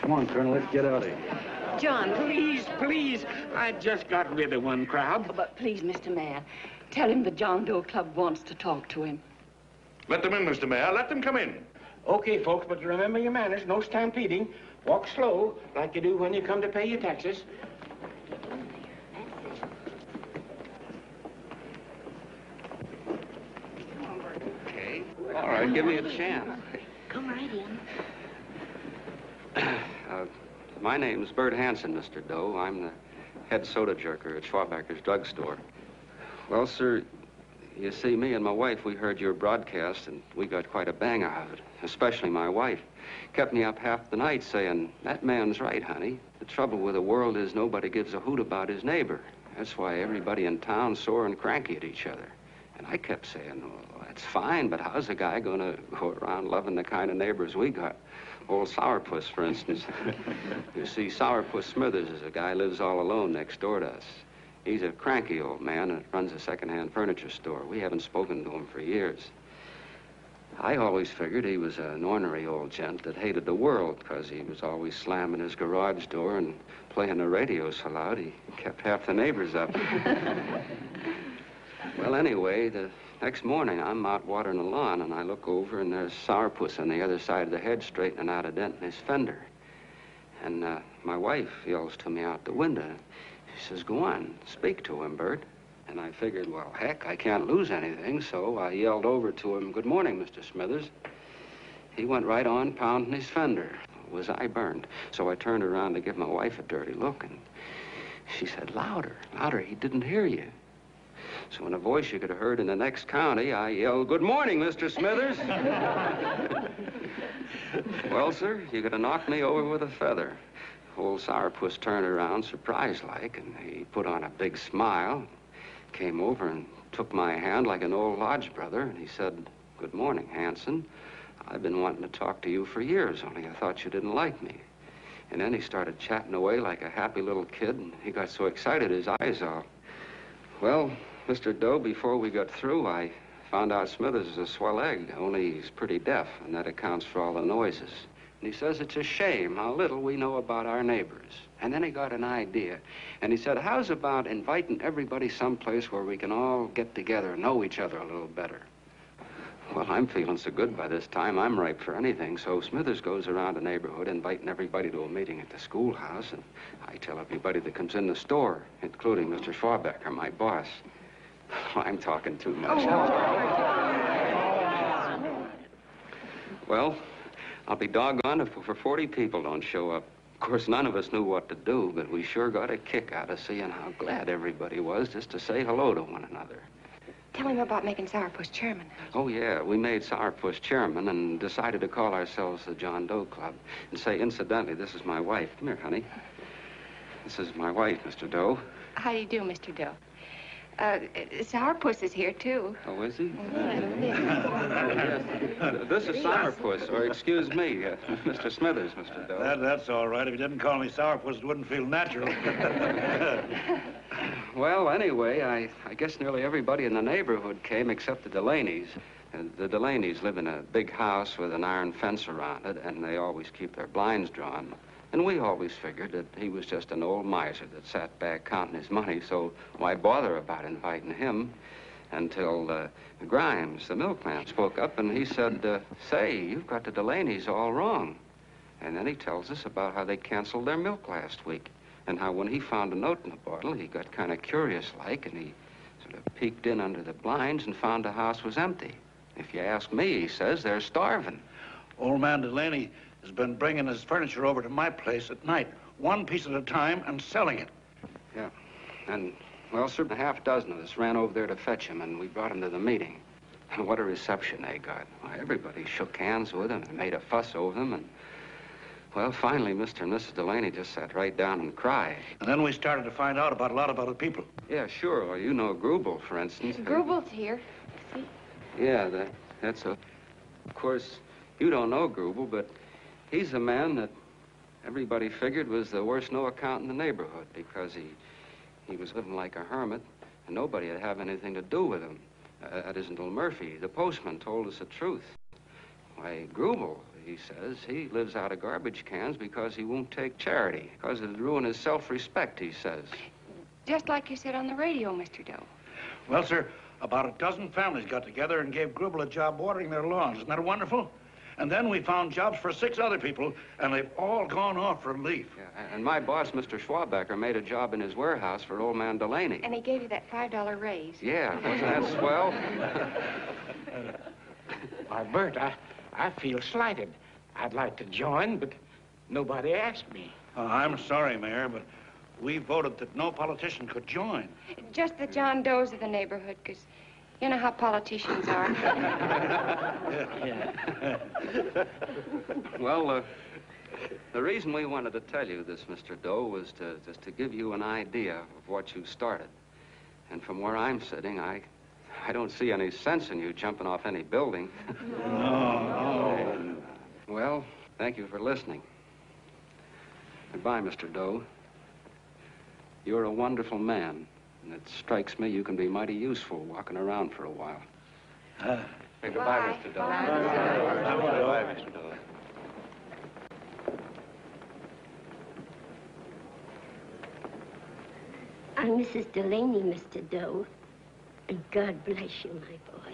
Come on, Colonel, let's get out of here. John, please, please. I just got rid of one crowd. But please, Mr. Mayor, tell him the John Doe Club wants to talk to him. Let them in, Mr. Mayor. Let them come in. Okay, folks, but remember your manners. No stampeding. Walk slow, like you do when you come to pay your taxes. Okay. All right, give me a chance. Come right in. My name's Bert Hanson, Mr. Doe. I'm the head soda jerker at Schwabacker's drugstore. Well, sir, you see, me and my wife, we heard your broadcast, and we got quite a bang out of it, especially my wife. Kept me up half the night saying, that man's right, honey. The trouble with the world is nobody gives a hoot about his neighbor. That's why everybody in town's sore and cranky at each other. And I kept saying, well, that's fine, but how's a guy gonna go around loving the kind of neighbors we got? Old Sourpuss, for instance. You see, Sourpuss Smithers is a guy lives all alone next door to us. He's a cranky old man and runs a second-hand furniture store. We haven't spoken to him for years. I always figured he was an ornery old gent that hated the world because he was always slamming his garage door and playing the radio so loud he kept half the neighbors up. Well, anyway, the next morning I'm out watering the lawn and I look over and there's Sourpuss on the other side of the hedge straightening out a dent in his fender. And my wife yells to me out the window. She says, go on, speak to him, Bert. And I figured, well, heck, I can't lose anything, so I yelled over to him, good morning, Mr. Smithers. He went right on pounding his fender. Was I burned? So I turned around to give my wife a dirty look, and she said, louder, louder, he didn't hear you. So in a voice you could have heard in the next county, I yelled, good morning, Mr. Smithers. Well, sir, you could have knocked me over with a feather. Old Sourpuss turned around, surprised-like, and he put on a big smile, came over and took my hand like an old lodge brother, and he said, good morning, Hanson. I've been wanting to talk to you for years, only I thought you didn't like me. And then he started chatting away like a happy little kid, and he got so excited his eyes all. Well, Mr. Doe, before we got through, I found out Smithers is a swell egg, only he's pretty deaf, and that accounts for all the noises. And he says it's a shame how little we know about our neighbors. And then he got an idea, and he said, how's about inviting everybody someplace where we can all get together and know each other a little better? Well, I'm feeling so good by this time, I'm ripe for anything, so Smithers goes around the neighborhood inviting everybody to a meeting at the schoolhouse, and I tell everybody that comes in the store, including Mr. Schwabacker, my boss. I'm talking too much. Well, I'll be doggone if 40 people don't show up. Of course, none of us knew what to do, but we sure got a kick out of seeing how glad everybody was just to say hello to one another. Tell him about making Sourpuss chairman. Oh, yeah, we made Sourpuss chairman and decided to call ourselves the John Doe Club. And say, incidentally, this is my wife. Come here, honey. This is my wife, Mr. Doe. How do you do, Mr. Doe? Sourpuss is here, too. Oh, is he? This is Sourpuss, or excuse me, Mr. Smithers, Mr. Doe. That's all right. If you didn't call me Sourpuss, it wouldn't feel natural. Well, anyway, I guess nearly everybody in the neighborhood came except the Delaney's. The Delaney's live in a big house with an iron fence around it, and they always keep their blinds drawn. And we always figured that he was just an old miser that sat back counting his money, so why bother about inviting him? Until Grimes, the milkman, spoke up, and he said, say, you've got the Delaney's all wrong. And then he tells us about how they canceled their milk last week, and how when he found a note in the bottle, he got kind of curious-like, and he sort of peeked in under the blinds and found the house was empty. If you ask me, he says, they're starving. Old man Delaney has been bringing his furniture over to my place at night, one piece at a time, and selling it. Yeah, and, well, sir, a half dozen of us ran over there to fetch him, and we brought him to the meeting. And what a reception they got. Why, everybody shook hands with him and made a fuss over them, and, well, finally, Mr. and Mrs. Delaney just sat right down and cried. And then we started to find out about a lot of other people. Yeah, sure. Well, you know Grubel, for instance. Grubel's here. See? Yeah, that's a... Of course, you don't know Grubel, but he's a man that everybody figured was the worst no-account in the neighborhood because he was living like a hermit, and nobody would have anything to do with him. That isn't until Murphy, the postman, told us the truth. Why, Grubel, he says, he lives out of garbage cans because he won't take charity, because it'd ruin his self-respect, he says. Just like you said on the radio, Mr. Doe. Well, sir, about a dozen families got together and gave Grubble a job watering their lawns. Isn't that wonderful? And then we found jobs for 6 other people, and they've all gone off relief. Yeah, and my boss, Mr. Schwabecker, made a job in his warehouse for old man Delaney. And he gave you that $5 raise. Yeah, wasn't that swell? Why, Bert, I feel slighted. I'd like to join, but nobody asked me. I'm sorry, Mayor, but we voted that no politician could join. Just the John Does of the neighborhood, because you know how politicians are. Well, the reason we wanted to tell you this, Mr. Doe, was just to give you an idea of what you started. And from where I'm sitting, I don't see any sense in you jumping off any building. No. Well, thank you for listening. Goodbye, Mr. Doe. You're a wonderful man, and it strikes me you can be mighty useful walking around for a while. Goodbye, Mr. Doe. Goodbye, Mr. Doe. I'm Mrs. Delaney, Mr. Doe. And God bless you, my boy.